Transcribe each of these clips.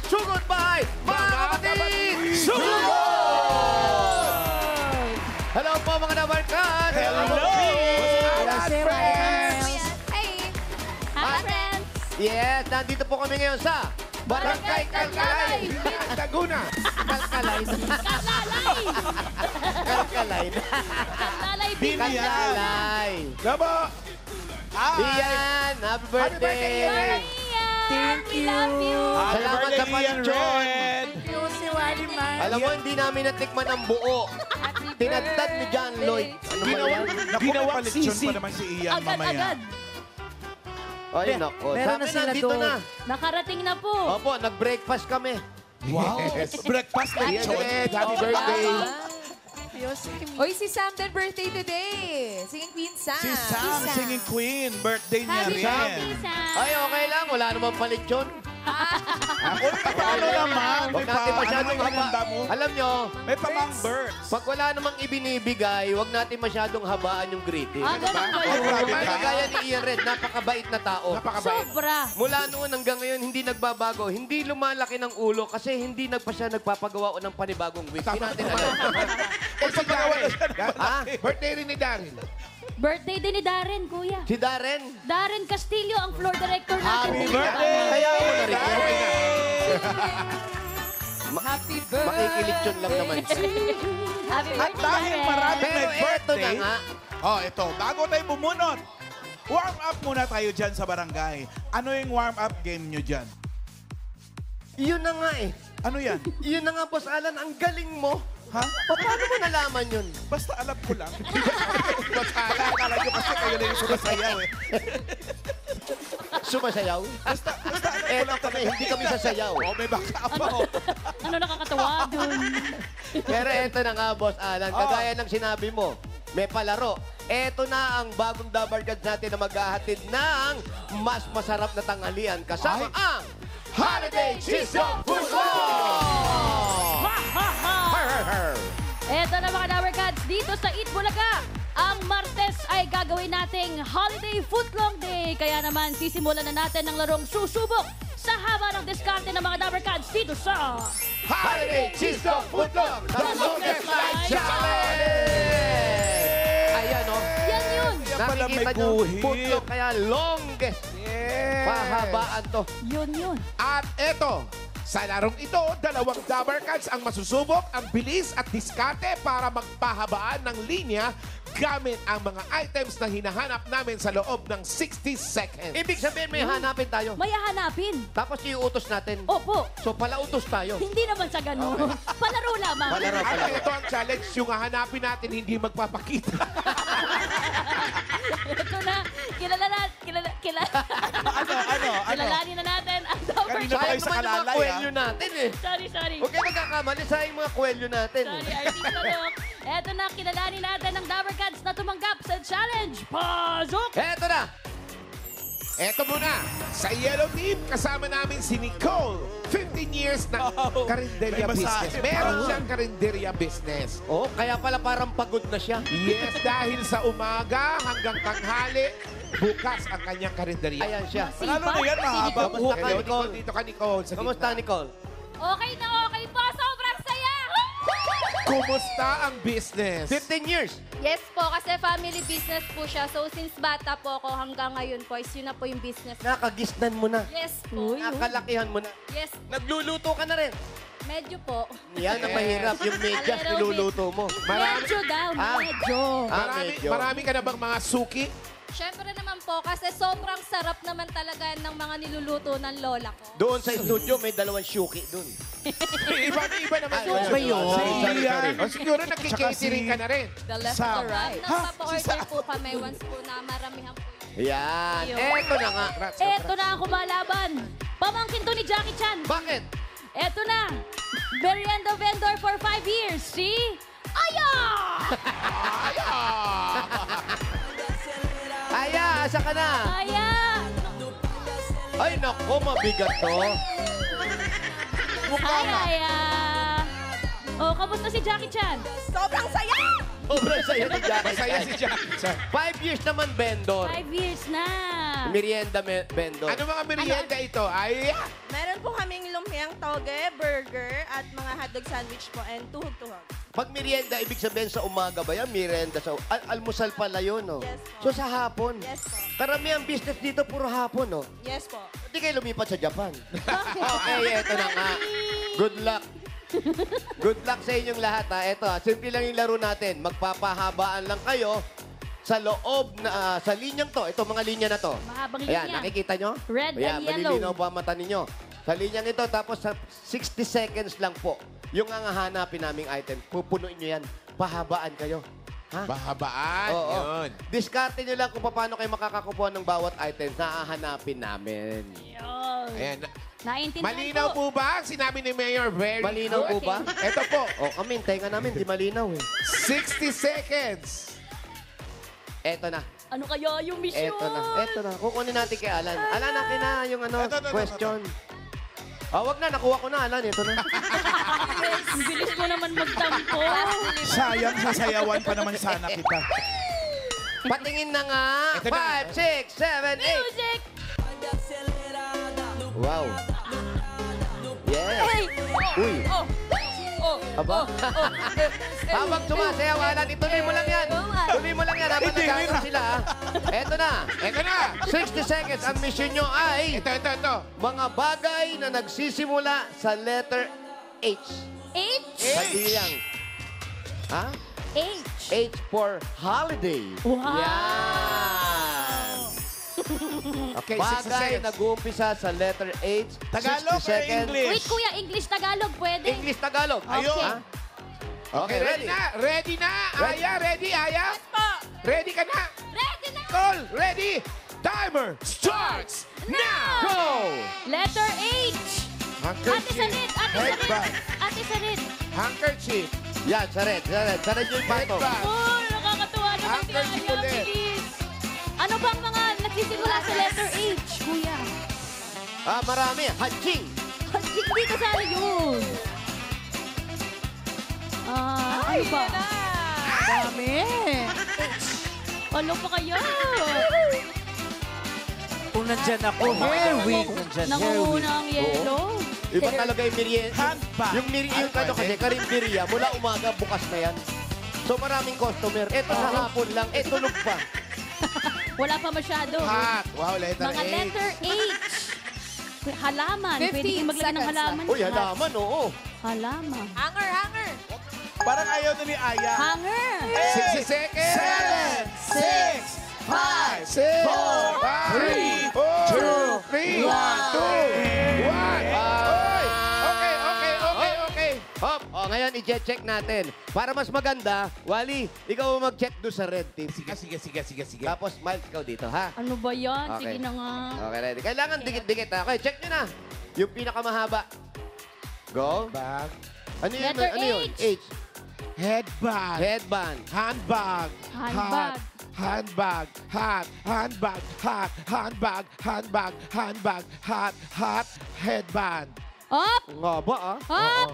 Sugod by mga kapatid! Sugod! Hello po mga nabarkan! Hello! Hey! Hi, friends! Yes, nandito po kami ngayon sa Barangay Kalkalay! Laguna. Kalkalay. Kalalay! Kalkalay. Kalalay Kalkalay. Labo. Ian, happy birthday! Thank you! We love you! Salamat sa palitsyon. Thank you, si Waliman. Alam mo, hindi namin natikman ang buo. Tinagtad ni John Lloyd. Ano ba yan? Ginawang sisi. Pa naman si Ian Agad-agad. Ay, nako. Meron na Sabi sila nandito doon. na. Nakarating na po. Opo, nag-breakfast kami. Wow. Breakfast na Yes, yun. happy birthday. Uy, si Sam din birthday today. Singing Queen Sam. Si Sam, singing queen. Birthday niya Happy rin. birthday, Sam! Ay, okay lang. Wala namang palitsyon. Ano naman? Huwag natin masyadong handa haba. mo? Alam nyo, May pamang birds. pag wala namang ibinibigay, huwag natin masyadong habaan yung greeting. Ah, ganun ba Ay, yun? grabe ka. Kagaya ni Ian Red, napakabait na tao. Napakabait. Sobra. Mula noon hanggang ngayon, hindi nagbabago. Hindi lumalaki ng ulo kasi hindi pa siya nagpapagawa ng panibagong wig. Hindi natin alam. Eh, si Darren. Ha? Birthday rin ni Darren. Birthday din ni Darren, kuya. Si Darren. Darren Castillo, ang floor director natin. Happy birthday! Kaya ako na rin. Happy birthday. Makikilitsyon lang naman siya. Happy At birthday, dahil Darren. marami Pero may eto na birthday, nga. oh, ito, bago tayo bumunot, warm up muna tayo dyan sa barangay. Ano yung warm up game nyo dyan? Yun na nga eh. Ano yan? Yun na nga, Boss Alan. Ang galing mo. Ha? Paano mo nalaman yun? Basta alam ko lang. Basta akala nyo kasi kayo na yung sumasayaw eh. Sumasayaw? Basta alam ko Eh, lang kami, hindi kami sasayaw. Oh, may baka pa oh. Ano nakakatawa dun? Pero eto na nga, Boss Alan. Kagaya ng sinabi mo, may palaro. Eto na ang bagong Dabarkads natin na maghahatid ng mas masarap na tanghalian kasama Ay. ang Holiday Chisong Football! Ha, ha, ha! Eto na mga Dabarkads, dito sa Eat Bulaga. Ang Martes ay gagawin nating Holiday Footlong Day. Kaya naman, sisimulan na natin ang larong susubok sa haba ng diskarte ng mga Dabarkads dito sa Holiday Chisong Football! The longest night challenge! Ayan o. Yan yun! Yan pala may Nakikita nyo, guhit. footlong kaya longest. Yes. Pahabaan to. Yun. At eto, sa larong ito, dalawang Dabarkads ang masusubok ang bilis at diskarte para magpahabaan ng linya gamit ang mga items na hinahanap namin sa loob ng 60 seconds. Ibig sabihin, may hanapin tayo. May hahanapin. Tapos iuutos natin. Opo, So, palautos tayo. hindi naman sa ganun. Palaro lamang. Palaro. At ito ang challenge, yung hahanapin natin hindi magpapakita. Ito na, kilalanin na natin ang Kanina pa Dabarkads. kayo sa Sayang naman yung mga kalalay, kwelyo natin eh. Sorry. Huwag kayo nagkakamali. Sayang yung mga kwelyo natin. Sorry, Artista Rock. Eto na, kilalanin natin ang Dabarkads na tumanggap sa challenge. Pasok! Eto na. Eto muna, sa Yellow Team, kasama namin si Nicole. 15 years na Wow. karinderya May business. masahe pa. Meron siyang karinderya business. Oh, kaya pala parang pagod na siya. Yes, dahil sa umaga hanggang tanghali, bukas ang kanyang karinderya. Ayan siya. Lalo na yan, mahaba. Kamusta ka, Hello, Nicole? Dito ka, Nicole. Sa Kamusta, gitna. Nicole? Okay na okay po. Sobrang saya! Kumusta ang business? 15 years. Yes po, kasi family business po siya. So, since bata po ako hanggang ngayon po, yun na po yung business. Nakagisnan mo na. Yes po. Nakalakihan mo na. Yes, Nagluluto ka na rin. medyo po. Yan ang mahirap. Yung medyas A little niluluto mo. Medyo daw, Ah. medyo. Medyo. Marami ka na bang mga suki? Siyempre naman po, kasi sobrang sarap naman talaga ng mga niluluto ng lola ko. Doon sa studio, may dalawang shuki doon. Iba naman. Iba yun. Si Ian. O siguro nagkikatering ka na rin. The left Sam. to the right. Nagpapa-order po kami once po na maramihan po. Yan. Eto na nga. Eto na ang kumalaban. Pamangkin to ni Jackie Chan. Bakit? Eto na. Merienda vendor for 5 years. Si Aya! Aya, asa ka na? Aya! Ay, nako, mabigat to. Hi, Aya! Oh, kamusta si Jackie Chan? Sobrang saya! Sobrang saya ni Jackie. Masaya si Jackie Chan. 5 years naman vendor. 5 years na. Merienda vendor. Ano mga merienda ito? Ay, Meron po kaming lumpia Mayang toge, burger, at mga hotdog sandwich po, and tuhog-tuhog. Pag merienda, ibig sabihin sa umaga ba yan? Merienda sa... almusal pala yun, no? Yes po. So sa hapon? Yes po. Karamihan business dito, puro hapon, no? Yes po. Hindi kayo lumipat sa Japan. Okay, eto na nga. Good luck. Good luck sa inyong lahat, ha. Eto, ha. Simple lang yung laro natin. Magpapahabaan lang kayo sa loob na... sa linyang to. Ito, mga linya na to. Mahabang Ayan, linya. nakikita nyo? Red Ayan, and yellow. malilinaw pa ang mata ninyo. Sa linyang ito, tapos sa 60 seconds lang po, yung ang hahanapin naming item, pupunuin nyo yan. Pahabaan kayo. Ha? Pahabaan. Oo. Yun. Diskarte nyo lang kung paano kayo makakakuha ng bawat items na hahanapin namin. Yun. Ayan. Naintindihan Malinaw po ba ang sinabi ni Mayor? Very Malinaw po good. ba? Ito po, O kami, tenga namin, di malinaw eh. 60 seconds. Eto na. Ano kaya yung mission? Eto na. Kukunin natin kay Alan. Alan, akin na yung Ito, question. Wag na, nakuha ko na, Alan. Ito na. Ang bilis mo naman magtampo. Sayang, sasayawan pa naman sana kita. Patingin na nga. Ito na. 5, 6, 7, 8. Music! Wow. Yes. Uy. Aba. Habang sumasayaw, Alan, ituloy mo lang yan. Tuloy mo lang yan habang Hindi, nagkakaroon hindi sila. ha? Eto na. Ito na. 60 seconds. Ang mission nyo ay Ito. mga bagay na nagsisimula sa letter H. H? Hindi lang. Ha? H. H for holiday. Wow. Yan. Okay, 60 Bagay seconds. nag-uumpisa sa letter H. Tagalog 60 or seconds. English? Wait, kuya, English-Tagalog pwede? English-Tagalog. Ayun. Ha? Okay, ready? Ready na. Ready? Aya, ready, Aya? Ready ka na? Ready na! Call, ready. Timer starts now. Go! Letter H. Ate Sarit, Ate Headband. Sarit, Ate Sarit. Handkerchief. Yan, saret. Saret yung pato. Headband. Oh, nakakatuwa naman si Handkerchief Aya. ulit. Bilis. Ano bang mga nagsisimula sa letter H, kuya? Marami. Hatching. Dito sa ano yun? Ano ba? Dami. Ano pa kaya? Kung nandyan ako, Hair Week, nandyan Hair Week. Nangunguna ang yellow. Iba talaga yung merienda. Handbag. Yung merienda ano kasi, karinderya, mula umaga, bukas na yan. So maraming customer. Ito sa hapon lang, tulog pa. Wala pa masyado. Hat. Wow, letter Mga H. letter H. Halaman. 15 Pwede kayong maglagay ng seconds halaman. Uy, halaman, oo. Halaman. Hanger, hanger. Parang ayaw na ni Aya. Hanger. 60 seconds. 7, 6, 5, 6, 4, 4, 3, 2, 1. Okay. Hop, ngayon i-check natin. Para mas maganda, Wally, ikaw mag-check doon sa red team. Sige. Tapos, Miles, ikaw dito, ha? Ano ba yan? Okay. Sige na nga. Okay, ready. Kailangan dikit-dikit, ha? Okay, check nyo na. Yung pinakamahaba. Go. Bag. Ano yun? Letter Ano yun? H. H. Headband. Handband. Handbag. Handbag. Hat. Handbag. Hat. Handbag. Hat. Handbag. Handbag. Handbag. Hat. Headband. Hop! Nga ba, ah? Hop!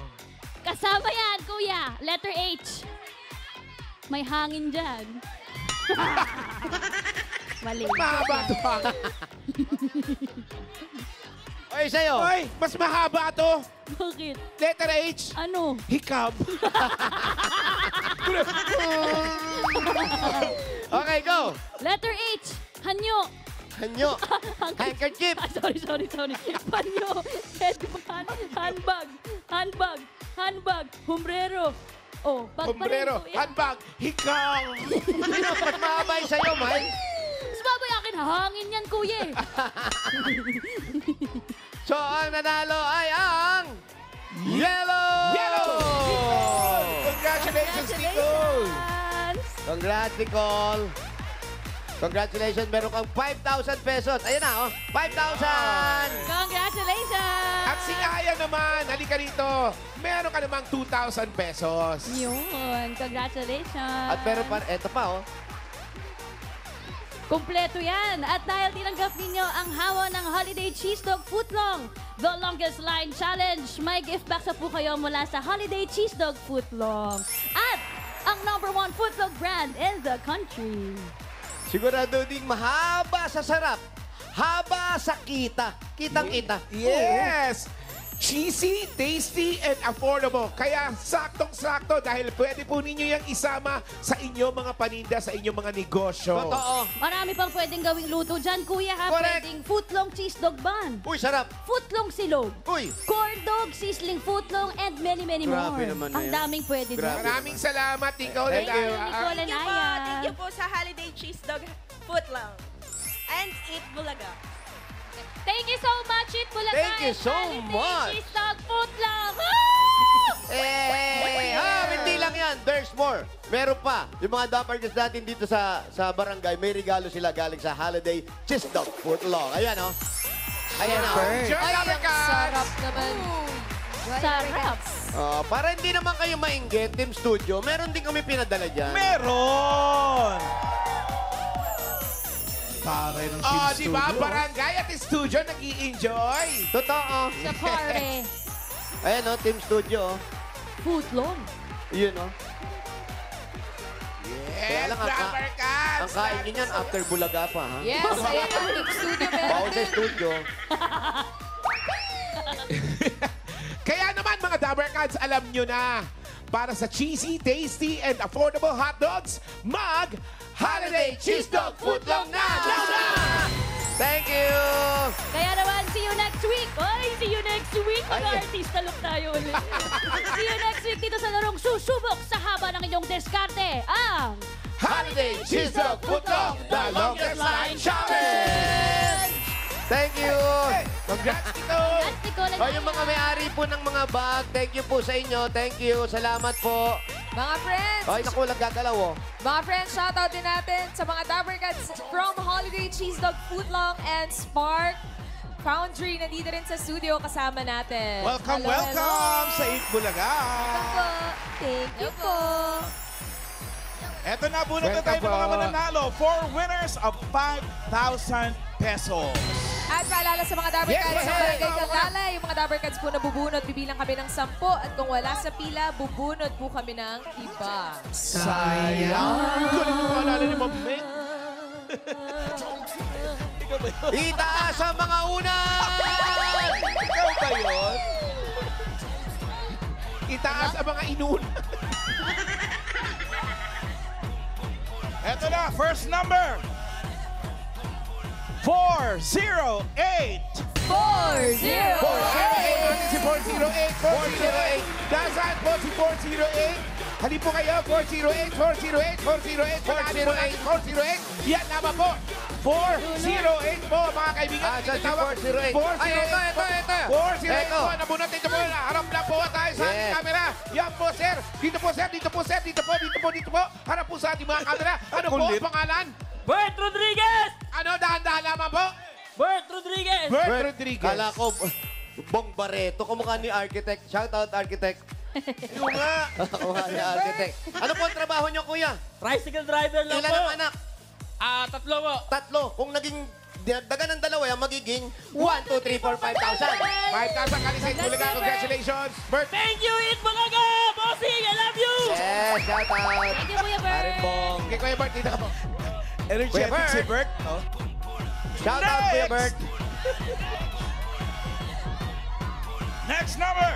Kasama yan, kuya. Letter H. May hangin dyan. Mali. Mahaba to. Oy, sa'yo. Hoy, mas mahaba to. Bakit? Letter H. Ano? Hikab. Okay, go. Letter H. Hanyo. Hanyo. Handkerchief. Sorry. Panyo. Headband. Handbag. Humbrero. Oh, bag pa rin, Sombrero. kuya. Handbag. Hikab. Mas mahaba yung sa'yo, Mike. Mas babay akin, hangin yan, kuya. eh. So, ang nanalo ay ang... Yellow! Congratulations, Nicole. Congrats, Nicole. Congratulations, meron kang 5,000 pesos. Ayan na, oh. 5,000! Congratulations! At si Aya naman, halika rito. Meron ka namang 2,000 pesos. Yun, congratulations. At meron pa, eto pa, oh. Kumpleto yan. At dahil tinanggap ninyo ang hawa ng Holiday Cheese Dog Footlong, the longest line challenge, may gift back sa po kayo mula sa Holiday Cheese Dog Footlong. At ang #1 footlong brand in the country. Sigurado ding mahaba sa sarap. Haba sa kita. Kitang-kita. Yes! Cheesy, tasty, and affordable. Kaya saktong-sakto dahil pwede po ninyo yung isama sa inyong mga paninda, sa inyong mga negosyo. Totoo. Marami pang pwedeng gawing luto dyan, kuya ha. Correct. Pwedeng footlong cheese dog bun, Uy, sarap. footlong silog, Uy. corn dog, sizzling footlong, and many, many Grabe more. naman na Ang yan. daming pwede Grabe. doon. Maraming salamat, Nicole. Thank you. Nicole and Thank you po. Aya. Thank you po sa Holiday Cheese Dog Footlong. And Eat Bulaga. Thank you so much, Eat Bulaga. Thank you so Holiday much. Cheese Dog Footlong. Hindi lang yan. There's more. Meron pa. Yung mga Dapper Kids natin dito sa barangay, may regalo sila galing sa Holiday Cheese Dog Footlong. Ayan, oh. Ayan, oh. Enjoy, Dapper Cats! Sarap naman. Sarap. Para hindi naman kayo mainggit, Team Studio, meron din kami pinadala dyan. Meron! Taray ng Team Oh, di Studio. ba? Barangay at studio nag-i-enjoy. Totoo. Sa party. Ayan, oh, Team Studio. oh. Footlong. Yun, oh. Kaya Yes, lang, ang Dapper Cats! Ang kain nyo yan after Bulaga pa, ha? Yes, ayan ang Team Studio meron Bawal sa din. studio. Kaya naman mga Dapper Cats, alam nyo na, para sa cheesy, tasty, and affordable hot dogs, mag-Holiday Cheese Dog Footlong na! Thank you! Kaya naman, see you next week. Oy, see you next week. Ay. Mag-artista look tayo ulit. See you next week dito sa larong susubok sa haba ng inyong diskarte. Ang Holiday Cheese Dog Footlong, the longest line challenge! Thank you! Congrats, Tito! at Nicole and O, yung mga may-ari po ng mga bag, thank you po sa inyo. Thank you. Salamat po. Mga friends, Ay, naku, nagagalaw, oh. mga friends, shoutout din natin sa mga Dapper Cats from Holiday Cheese Dog Footlong and Spark Foundry. Nandito rin sa studio kasama natin. Welcome, Hello, welcome sa Eat Bulaga. Hello. Thank you po. Eto na, bunot na Welcome tayo ng mga po. mananalo. 4 winners of 5,000 pesos. At paalala sa mga Dapper Yes, Cats sa yes, Barangay yes. Candala, yung mga Dapper Cats po na bubunot, bibilang kami ng 10 at kung wala sa pila, bubunot po kami ng iba. Sayang! Kulit mo paalala ni Ma'am Meg. Itaas ang mga unan! Ikaw ba yun? Itaas ang mga inun. Eto na, first number. 408. 4-0! 408 natin si 408. 408. Nasaan po si 408? Halip po kayo. 408, 408, 408. 408. Yan naman po. 408 po, mga kaibigan. Ah, saan si Tawag. 408? 408. Ay, ito. 408 Ito. po. Nabunot dito po. Harap lang po tayo sa ating Yes. camera. Yan po, sir. Dito po, sir. Dito po, sir. Dito po, dito po, dito po. Harap po sa ating mga camera. Ano po Kulit. ang pangalan? Bert Rodriguez! Ano, dahan-dahan lamang po? Bert Rodriguez! Bert Bert, Rodriguez. Kala ko, Bong Barreto, kumukha ni Architect. Shout out, Architect. Yung nga. Kumukha ni Architect. Ano po ang trabaho niyo, kuya? Tricycle driver lang Ilan po. ang anak? 3 po. 3. Kung naging dinagdagan ng 2, yan magiging 1, 2, 3, 4, 5,000. 5,000 Kalisay Bulaga. Congratulations, Bert. Thank you, Eat Bulaga! Bossing, I love you! Yes, shout out. Thank you, Kuya Bert. Arin Bong. Okay, Kuya Bert, dito ka po. Energetic Bert. si Bert. Oh. Shout out, Kuya Next. Bert. Next number.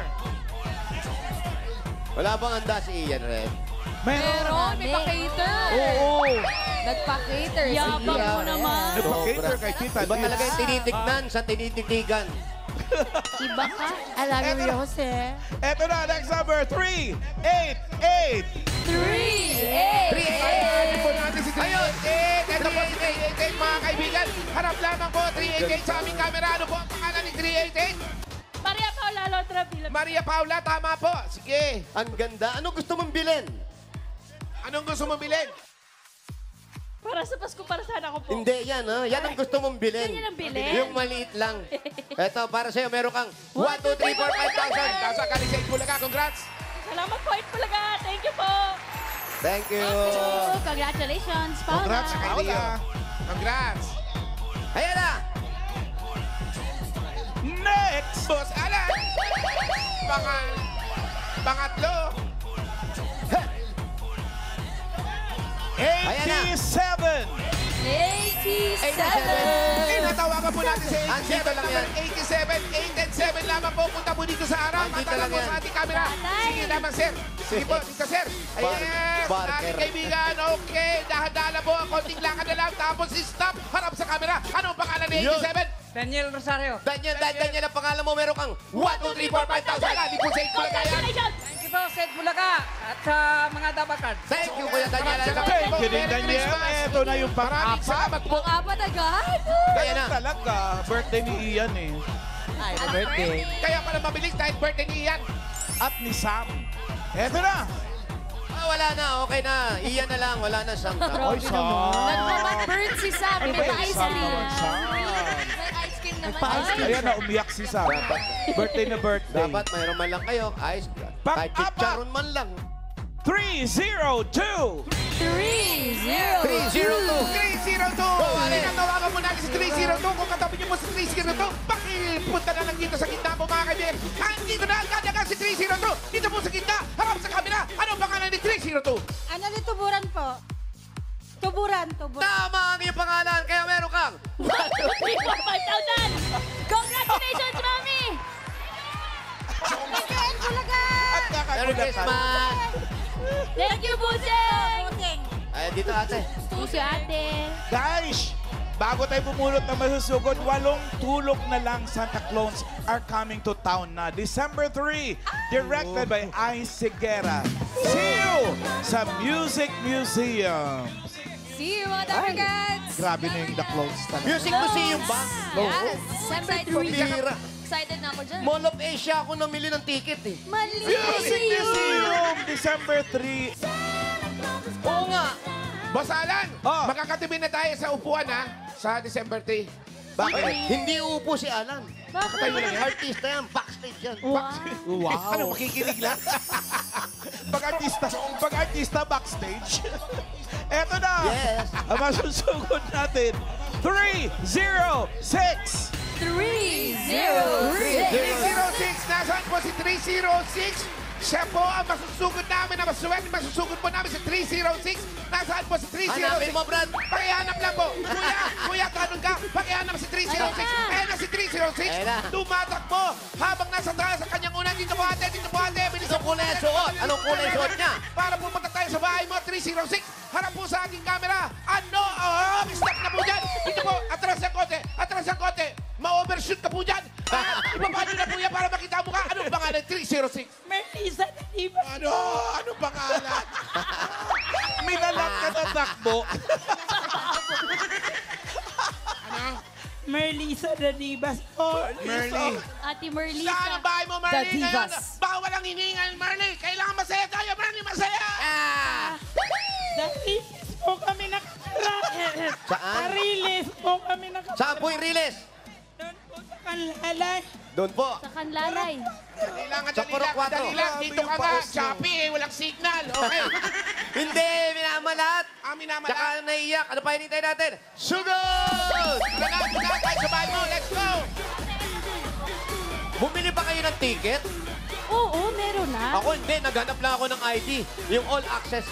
Wala bang handa si Ian Red? Meron, may pa-cater. Oo. Nagpa-cater. si Yabang Ian. mo naman. Nagpa-cater kay Tita Iba talaga Liz. yung tinitignan sa tinititigan. Iba ka. Alam mo yun, Jose. Eto na, next number. 388. 3-8. 388 po natin si 388. Ito po si 388, mga kaibigan. Harap lamang po, 388 sa aming camera. Ano po ang pangalan ni 388? Maria Paula Lotra Villa. Maria Paula, tama po. Sige. Ang ganda. Ano gusto mong bilhin? Anong gusto mong bilhin? Para sa Pasko, para sana ako po. Hindi, yan ha. Yan ang gusto mong bilhin. Yan ang bilhin. Yung maliit lang. Eto, para sa'yo, meron kang 1, 2, 3, 4, 5,000. Nasa Kalisay Bulaga, congrats. Salamat po, Eat Bulaga. Thank you po. Thank you. Congratulations, Paula. Congrats sa kay Leo. Congrats. Ayan na. Next. Boss Alan. Pangatlo. 87. Tinatawagan po natin sa Andito 87, lang yan. number 87, 8 and 7 lamang po. Punta po dito sa harap. Andito Matala lang po yan. sa ating camera. Tatay. Sige naman, sir. Sige po, dito, sir. Yes, Barker. ating kaibigan. Okay, dahan-dahan po. Konting lakad na lang. Tapos stop. Harap sa camera. Anong pangalan ni Yun. 87? Daniel Rosario. Daniel ang pangalan mo, meron kang 1, 2, 3, 4, 5,000. Hindi po sa 8 Bulaga yan. Congratulations! Thank you po, Seth Bulaga. At sa mga dabakan. Thank you, Kuya Daniel. Thank you din, Daniel. Eto na yung Maraming pang-apat. salamat po. Pang-apat agad. Kaya na. Talaga, birthday ni Ian eh. Happy birthday. Kaya pala mabilis dahil birthday ni Ian. At ni Sam. Eto na. Wala na, okay na. Iyan na lang, wala na siyang Oy, Sam. Nagmamat-burn si Sam. May ice Sam cream. naman, Sam. May ice cream naman. Ayan na, umiyak si Sam. Birthday na birthday. Dapat mayroon man lang kayo. Ayos. Kahit Pang-apat. chicharon man lang. 302. 3-0. 302. 302! Tinatawagan mo natin si 302. Kung katabi niyo po si 302, pakipunta na lang dito sa gitna po mga kaibigan. Andito na agad si 302. Dito po sa gitna, harap sa camera. Anong pangalan ni 302? Ano ni tuburan po? Tuburan. Tama ang iyong pangalan, kaya meron kang 1, 2, 3, 4, 5,000! Congratulations, Mami! Kakain Bulaga! At Merry kakagulatan. Christmas! Thank you, Buseng! Puting. Ay, dito ate. Susi, ate. Guys, bago tayo bumulot ng masusugod, 8 tulog na lang Santa Claus are coming to town na. December 3, directed by Ice Seguera. See you sa Music Museum. See you, mga Dapper Cats. Grabe na yung The Clothes talaga. Music Museum ba? Yes. December 3. Pira. Excited na ako dyan. Mall of Asia ako namili ng ticket eh. Music Museum, December 3. Oo nga. Boss Alan, Oh. makakatibin na tayo sa upuan ha, sa December 3. Bakit? Hindi uupo si Alan. Bakit? Artista yan, backstage yan. Wow. Ano, makikinig lang? pag-artista backstage. Eto na. Yes. Ang masusugod natin. 306. 3-0. 306, nasaan po si 306? Siya po ang masusugod namin na maswerte. Masusugod po namin si 306. Nasaan po si 306? Hanapin mo, Brad. Pakihanap lang po. Kuya, tanong ka. Pakihanap si 306. Ayan na si 306. Ayan na. Tumatakbo habang nasa taas sa kanyang unang. Dito po ate, dito po ate. Bilis Anong kulay ang suot? Anong kulay ang suot niya? Para pumunta tayo sa bahay mo, 306. Harap po sa ating camera. Ano? Stop na po dyan. Dito po, atras ang kote. Atras ang kote. Ma-overshoot ka po dyan. Ibaba nyo na po yan para makita mo ka. Anong pangalan? 306. Melissa de Divas. Ano? Anong pangalan? Minalat ka na takbo. Melissa de Divas. Oh, Merly. Ate Saan Merlisa. ang bahay mo, Marley? The Divas. Ngayon, bawal ang hiningal, Marley. Kailangan masaya tayo, Marley. Masaya! dahil po kami nakatira. Saan? Ariles po kami nakatira. Saan po yung riles? Doon po sa Kanlalay. Doon po. Sa Kanlalay. Kailangan Sa Puro Cuatro. dali lang. Dito ka nga. Shopee, eh. Walang signal. Okay. Hindi, minamalat. Minamalat. Tsaka naiyak. Ano pa hinintay natin? Sugod! Tara tayo sa bahay mo. Let's go! Bumili ba kayo ng ticket? Oo, meron na. Ako hindi, naghanap lang ako ng ID. Yung all access.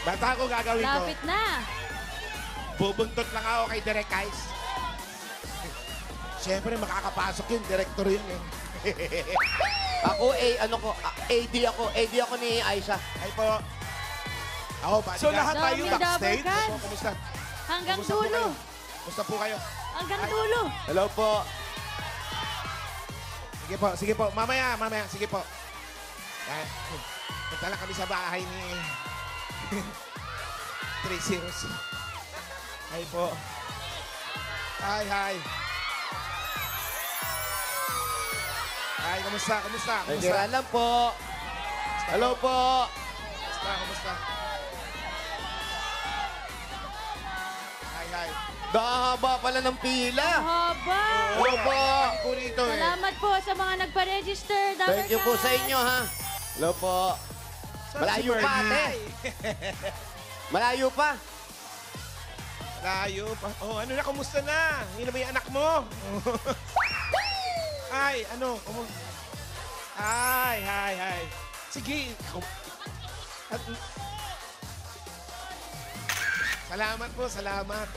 Bata ko gagawin ko. Lapit na. Bubuntot lang ako kay Direk Ice. Siyempre, makakapasok yun. Director yun eh. Ako, AD ako. AD ako ni Aisha. Ay po. Ako, So lahat Dami tayo double backstage? cuts. Kumusta? Hanggang Kumusta po dulo. kayo? Kumusta po kayo? Hanggang dulo. Hello po. Sige po. Mamaya. Sige po. Yan. Punta lang kami sa bahay ni 306. Hi po. Hi. Hi, kumusta? Nandiyan lang po. Hello po. Kumusta? Hi. Dahaba pala ng pila. Haba. Hello po. Po rito eh. Salamat po sa mga nagpa-register. Thank you po sa inyo, ha. Hello po. Malayo pa, ate. Malayo pa. Layo pa. Oh, ano na, kumusta na? Hindi na ba yung anak mo? Ay, ano? Hi. Sige. Salamat po, salamat.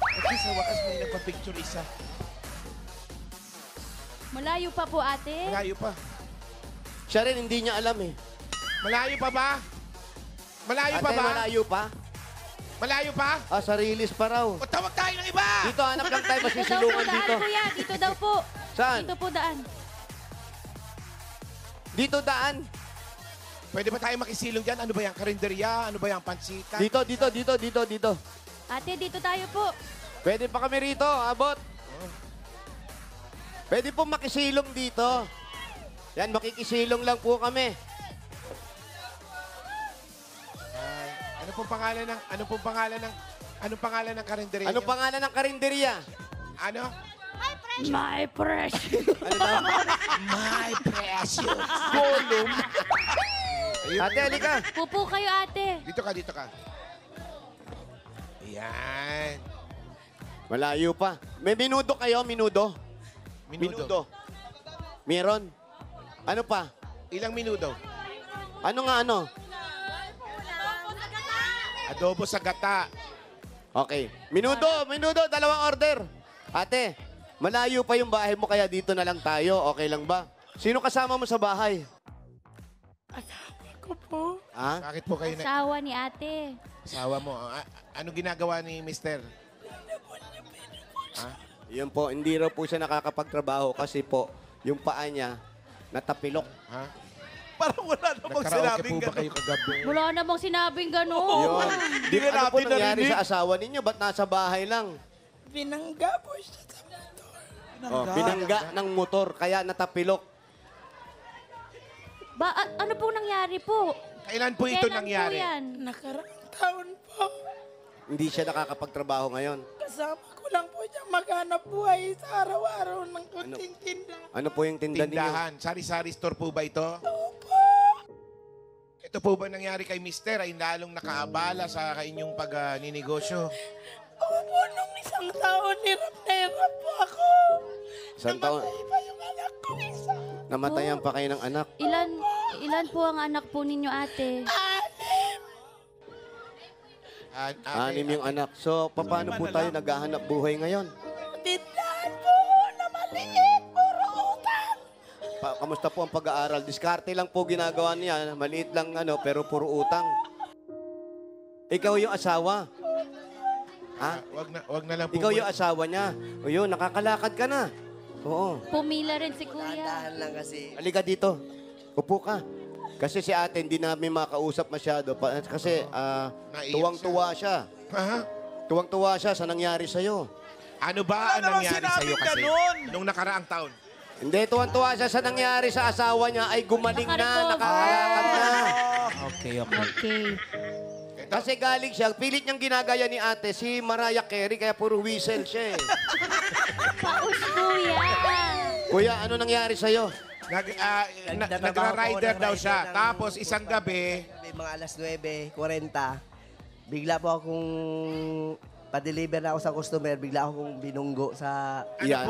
At least sa wakas may nagpa-picture isa. Malayo pa po, ate. Malayo pa. Siya rin, hindi niya alam eh. Malayo pa ba? Malayo Ate, pa ba? malayo pa? Malayo pa? Ah, sa release pa raw. O tawag tayo ng iba! Dito, hanap lang tayo Dito daw po masisilungan daan, dito. kuya. Dito daw po. Saan? Dito po daan. Dito daan. Pwede ba tayo makisilong dyan? Ano ba yan? Karinderya? Ano ba yan? Pansika? Dito. Ate, dito tayo po. Pwede pa kami rito, abot. Pwede po makisilong dito. Yan, makikisilong lang po kami. Anong pangalan ng karinderya? Ano pangalan ng karinderya? Ano? My precious. Ano daw? My precious volume. Ate, halika. Pupo kayo, ate. Dito ka. Ayan. Malayo pa. May minudo kayo, minudo. Minudo. Meron. Ano pa? Ilang minudo? Ano nga ano? Adobo sa gata. Okay. Minudo, dalawang order. Ate, malayo pa yung bahay mo kaya dito na lang tayo. Okay lang ba? Sino kasama mo sa bahay? Ako po. Ha? Bakit po kayo na... Asawa ni ate. Asawa mo. Anong ginagawa ni Mister? Ha? Yun po, hindi raw po siya nakakapagtrabaho kasi po, yung paa niya, natapilok. Ha? Parang wala namang Nagkaraoke sinabing po ba kayo gano'n. kagabi? Wala namang sinabing gano'n. Yun. Hindi ka Ano po natin nangyari narinig. sa asawa ninyo? Ba't nasa bahay lang? Binangga po siya sa motor. Oh, binangga ng motor, kaya natapilok. Ano pong nangyari po? Kailan po ito Kailan nangyari? po yan? Nakaraang taon po. Hindi siya nakakapagtrabaho ngayon. Kasama ko lang po siya maghanap buhay sa araw-araw ng kunting tinda. Ano po yung tinda ninyo? Tindahan. Sari-sari store po ba ito? Ito po ba nangyari kay Mister ay lalong nakaabala sa inyong pag-ninegosyo? Opo, nung isang taon, hirap na hirap po ako. Isang taon? Namatay pa yung anak ko isa. Namatayan pa kayo ng anak. Ilan po ang anak po ninyo, ate? Anim yung anak. So, paano po tayo naghahanap buhay ngayon? Tindahan po na maliit, puro utang. Kamusta po ang pag-aaral? Diskarte lang po ginagawa niya. Maliit lang pero puro utang. Ikaw yung asawa. Ha? Wag na lang po. Ikaw yung asawa niya. O yun, nakakalakad ka na. Oo. Pumila rin si kuya. Halika dito. Upo ka. Kasi si ate hindi namin makausap masyado. Kasi Naiyak tuwang-tuwa siya. Ha? Tuwang-tuwa siya sa nangyari sa'yo. Ano ba ang Wala namang nangyari sa'yo sinabing kasi? ganun. Nung nakaraang taon? Hindi, tuwang-tuwa siya sa nangyari sa asawa niya ay gumaling na, Nakarecover. nakakalakad na. Okay. Kasi galing siya, pilit niyang ginagaya ni ate, si Mariah Carey, kaya puro whistle siya eh. Paus, kuya. Kuya, ano nangyari sa'yo? Nagra-rider daw siya. Tapos isang gabi, Mga alas 9:40, bigla po akong pa-deliver na ako sa customer, bigla akong binunggo sa Yan.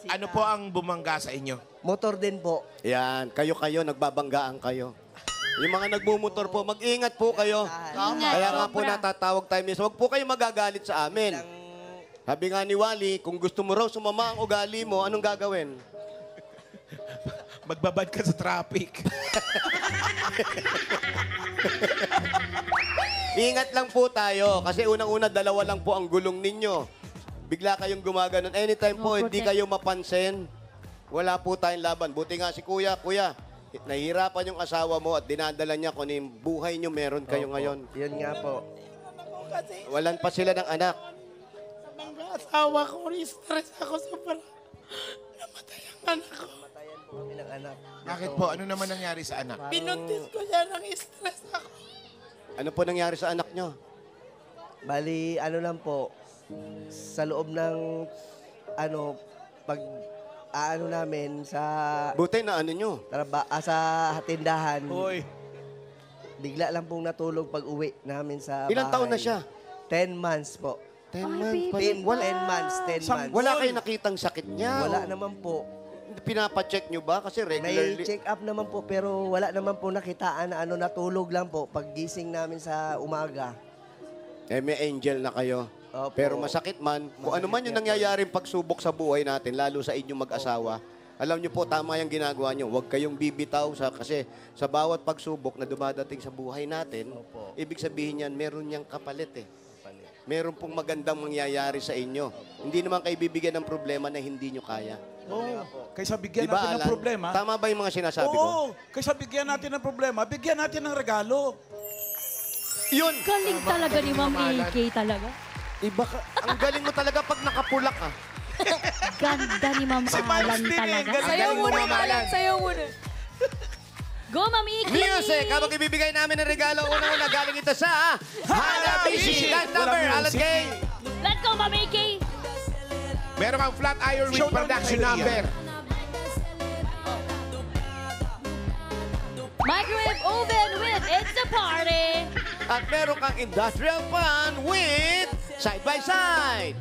ano po ang bumangga sa inyo? motor din po. Yan, kayo, nagbabanggaan kayo. Yung mga nagmumotor po, mag-ingat po kayo. Ingat, Kaya nga po sobra. natatawag tayo minsan. Huwag po kayo magagalit sa amin. Sabi nga ni Wally, kung gusto mo raw sumama ang ugali mo, anong gagawin? Magbabad ka sa traffic. Ingat lang po tayo kasi unang-una dalawa lang po ang gulong ninyo. Bigla kayong gumaganon. Anytime po, hindi kayo mapansin. Wala po tayong laban. Buti nga si Kuya, nahihirapan yung asawa mo at dinadala niya kung ano yung buhay niyo meron kayo ngayon. Yun nga po. Kasi Walan pa sila ng anak. sa mga asawa ko, stress ako sobra. Namatay ang anak ko. Matayan po kami ng anak. Bakit po? Ano naman nangyari sa anak? Pinuntis ko siya ng stress ako. Ano po nangyari sa anak niyo? Bali, ano lang po, sa loob ng, namin sa Buti na ano niyo. sa tindahan, Hoy. bigla lang pong natulog pag uwi namin sa Ilang bahay. taon na siya? 10 months po. 10 Ay, months pa baby. rin. 10 months, 10 months. Wala kayong nakitang sakit niya. Wala naman po. pinapacheck nyo ba? Kasi May regularly... check up naman po, pero wala naman po nakitaan na natulog lang po pag gising namin sa umaga. may angel na kayo. Opo. Pero masakit man. Kung ano man yung nangyayaring pagsubok sa buhay natin, lalo sa inyong mag-asawa, alam nyo po, tama yung ginagawa nyo. Huwag kayong bibitaw kasi sa bawat pagsubok na dumadating sa buhay natin, ibig sabihin yan, meron niyang kapalit eh. Meron pong magandang mangyayari sa inyo. Hindi naman kayo bibigyan ng problema na hindi nyo kaya. Kaysa bigyan Diba, natin ng Alan? problema. Tama ba yung mga sinasabi ko? Oo, kaysa bigyan natin ng problema, bigyan natin ng regalo. Yun! Galing talaga ni Ma'am AK talaga. Iba ka, ang galing mo talaga pag nakapulak ah. Ganda ni Ma'am Si Alan Miles din eh, talaga. galing. Sayaw mo, muna, Ma'am Alan. Alan. Sayaw muna. Go, Ma'am Iki! Music! Kapag ibibigay namin ng regalo, unang-una galing ito sa Hanabishi. Last number, Alan K. Let's go, Ma'am AK! Meron kang flat iron with Show mo production na number. Microwave oven with It's a Party! At meron kang industrial fan with Side by Side.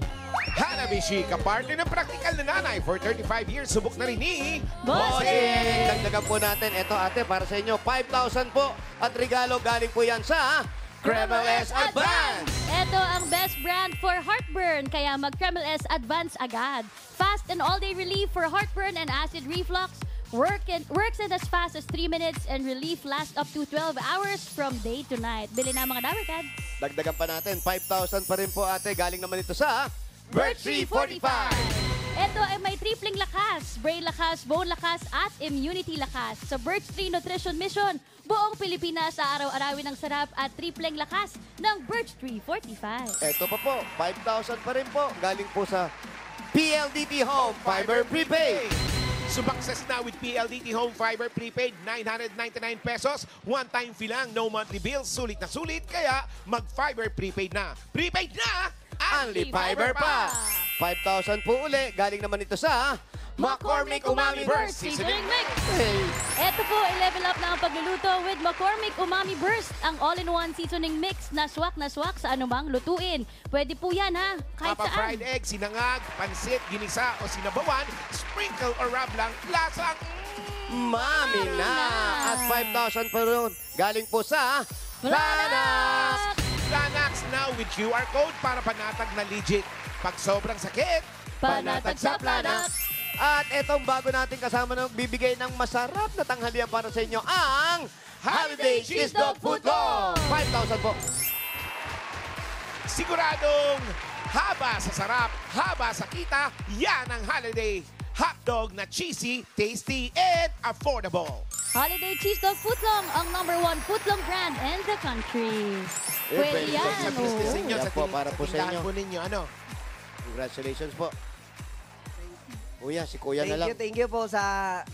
Hanabishi, kapartner ng practical na nanay for 35 years. Subok na rin ni Bossing! Dagdagan po natin. Ito ate, para sa inyo, 5,000 po. At regalo galing po yan sa Kreml S Advance. Ito ang best brand for heartburn, kaya mag-Kreml S Advance agad. Fast and all-day relief for heartburn and acid reflux. Works in as fast as 3 minutes and relief lasts up to 12 hours from day to night. Bili na mga Dabarkad. Dagdagan pa natin, 5,000 pa rin po ate. Galing naman ito sa Birch 345. Ito ay may tripling lakas, brain lakas, bone lakas, at immunity lakas. Sa Birch 3 Nutrition Mission, buong Pilipinas sa araw-arawin ng sarap at tripleng lakas ng Birch 345. Ito pa po, 5,000 pa rin po. Galing po sa PLDT Home Fiber Prepaid. Sumakses na with PLDT Home Fiber Prepaid, 999 pesos. One-time fee lang, no monthly bills. Sulit na sulit, kaya mag-Fiber Prepaid na. Prepaid na! Only Fiber pa. 5,000 po uli. Galing naman ito sa McCormick Umami Burst Seasoning Mix. Ito po, i-level up na ang pagluluto with McCormick Umami Burst, ang all-in-one seasoning mix na swak sa anumang lutuin. Pwede po yan ha, kahit Papa saan. fried egg, sinangag, pansit, ginisa o sinabawan, sprinkle or rub lang, lasang Mami na. At 5,000 pa rin. Galing po sa Planax. Planax now with QR code para panatag na legit. Pag sobrang sakit, Panatag sa Planax. At etong bago natin kasama na bibigay ng masarap na tanghalian para sa inyo ang Holiday Cheese Dog Footlong. 5,000 po. Siguradong haba sa sarap, haba sa kita, yan ang holiday hotdog na cheesy, tasty, and affordable. Holiday Cheese Dog Footlong, ang #1 footlong brand in the country. Pwede yan. Sa business ninyo, Yan sa po, para po sa inyo. tindahan po ninyo, ano? Congratulations po. Kuya, si Kuya na lang. Thank you po sa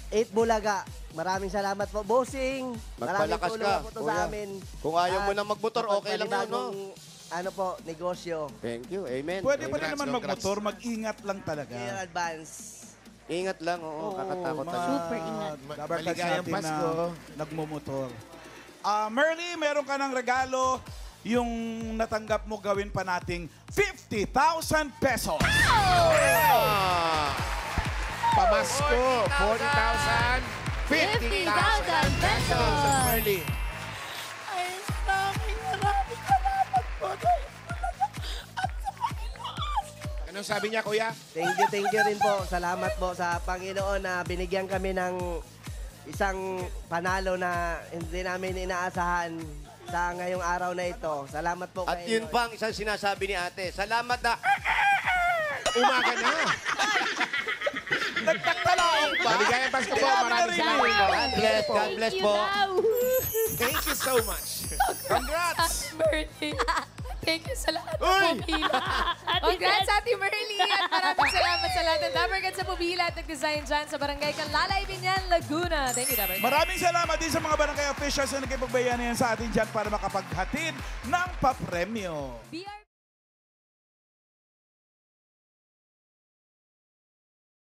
8 Bulaga. Maraming salamat po, bossing. Maraming Magpalakas tulong ka, po to Kuya. sa amin. Kung ayaw mo At na magmotor, okay lang yun, no? panibagong, ano po, negosyo. Thank you. Amen. Pwede pa Amen. rin naman magmotor, mag-ingat lang talaga. In advance. Ingat lang, oo. Kakatakot talaga. Super ingat. Dabarkad Maligayang natin Pasko. na nagmumotor. Merly, meron ka ng regalo. Yung natanggap mo gawin pa nating 50,000 pesos. Pamasko, 40,000, 50,000 pesos. Marley. Ay, maraming salamat po sa Bulaga at sa Panginoon. Anong sabi niya, kuya? Thank you rin po. Salamat po sa Panginoon na binigyan kami ng isang panalo na hindi namin inaasahan sa ngayong araw na ito. Salamat po At kay yun Lord. pang isang sinasabi ni ate. Salamat na. Umaga na. Nagtagtalaong pa. Maligayang Pasko po. Maraming salamat po. God bless. God bless Thank you po. daw. Thank you so much. Congrats. Birthday. Thank you sa lahat ng Uy! pumila. Congrats, Ate Merly! At maraming salamat sa lahat ng Dabarkad sa pumila at nag-design dyan sa Barangay Canlalay, Binyan, Laguna. Thank you, Dabarkad. Maraming salamat din sa mga barangay officials na nagkipagbayanihan sa atin dyan para makapaghatid ng papremyo. BR